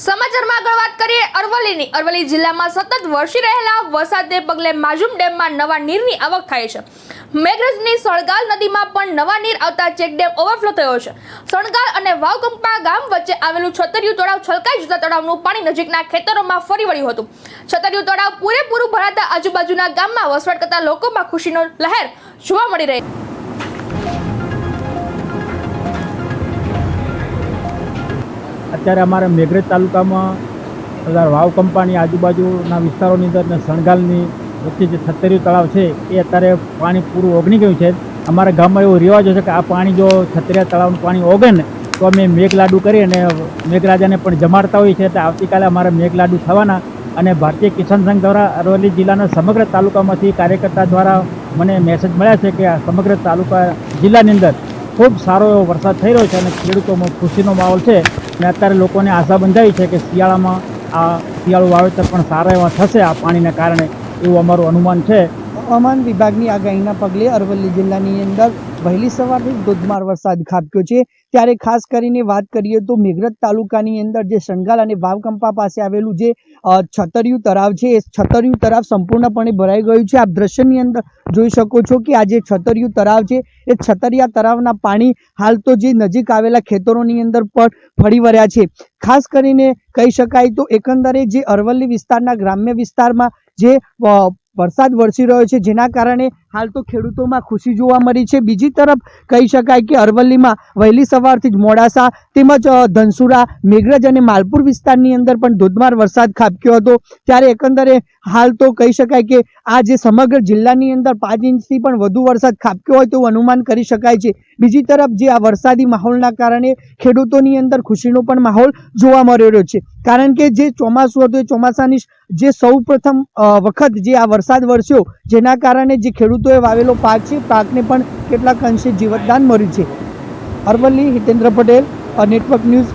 સમાચારમાં આગળ વાત કરીએ અરવલ્લીની। અરવલ્લી જિલ્લામાં સતત વરસી રહેલા વરસાદને પગલે માજુમ ડેમમાં નવા નીરની આવક થાય છે। મેઘરજની સણગાલ નદીમાં પણ નવા નીર આવતા ચેકડેમ ઓવરફ્લો થયો છે। સણગાલ અને વાવકંપા ગામ વચ્ચે આવેલું છતરિયું તળાવ છલકાઈ જતા તળાવનું પાણી નજીકના ખેતરોમાં ફરી વળ્યું હતું। છતરિયું તળાવ પૂરેપૂરું ભરાતા આજુબાજુના ગામમાં વસવાટ કરતા લોકોમાં ખુશીનો લહેર જોવા મળી રહી। અત્યારે અમારા મેઘરજ તાલુકામાં વાવકંપાની આજુબાજુના વિસ્તારોની અંદર અને સણગાલની વચ્ચે જે છતરિયું તળાવ છે એ અત્યારે પાણી પૂરું ઓગળી ગયું છે। અમારા ગામમાં એવો રિવાજ છે કે આ પાણી જો છતરિયા તળાવનું પાણી ઓગે ને તો અમે મેઘલાડુ કરી અને મેઘરાજાને પણ જમાડતા હોઈએ છીએ। એટલે આવતીકાલે અમારા મેઘલાડુ થવાના અને ભારતીય કિસાન સંઘ દ્વારા અરવલ્લી જિલ્લાના સમગ્ર તાલુકામાંથી કાર્યકર્તા દ્વારા મને મેસેજ મળ્યા છે કે આ સમગ્ર તાલુકા જિલ્લાની અંદર ખૂબ સારો એવો વરસાદ થઈ રહ્યો છે અને ખેડૂતોમાં ખુશીનો માહોલ છે। અને અત્યારે લોકોને આશા બંધાવી છે કે શિયાળામાં આ શિયાળુ વાવેતર પણ સારા એવા થશે આ પાણીને કારણે, એવું અમારું અનુમાન છે। હવામાન વિભાગની આગાહીના પગલે અરવલ્લી જિલ્લાની અંદર વહેલી સવારથી ધોધમાર વરસાદ ખાબક્યો છે। ત્યારે ખાસ કરીને વાત કરીએ તો મેઘરજ તાલુકાની અંદર જે સણગાલ અને વાવકંપા પાસે આવેલું જે છતરિયું તળાવ છે એ છતરિયું તળાવ સંપૂર્ણપણે ભરાઈ ગયું છે। આપ દ્રશ્યની અંદર જોઈ શકો છો કે આ જે છતરિયું તળાવ છે એ છતરિયા તળાવના પાણી હાલ તો જે નજીક આવેલા ખેતરોની અંદર પણ ફરી વળ્યા છે। ખાસ કરીને કહી શકાય તો એકંદરે જે અરવલ્લી વિસ્તારના ગ્રામ્ય વિસ્તારમાં જે વરસાદ વરસી રહ્યો છે જેના કારણે હાલ તો ખેડૂતોમાં ખુશી જોવા મળી છે। બીજી તરફ કહી શકાય કે અરવલ્લીમાં વહેલી સવારથી જ મોડાસા તેમજ ધનસુરા, મેઘરજ અને માલપુર વિસ્તારની અંદર પણ ધોધમાર વરસાદ ખાબક્યો હતો। ત્યારે એકંદરે હાલ તો કહી શકાય કે આ જે સમગ્ર જિલ્લાની અંદર 5 ઇંચથી પણ વધુ વરસાદ ખાબક્યો હોય તેવું અનુમાન કરી શકાય છે। બીજી તરફ જે આ વરસાદી માહોલના કારણે ખેડૂતોની અંદર ખુશીનો પણ માહોલ જોવા મળી રહ્યો છે। કારણ કે જે ચોમાસું હતું એ ચોમાસાની જે સૌ પ્રથમ વખત જે આ વરસાદ વરસ્યો જેના કારણે જે ખેડૂતોએ વાવેલો પાક છે પાકને પણ કેટલાક અંશે જીવતદાન મળ્યું છે। Aravalli Hitendra Patel, network news,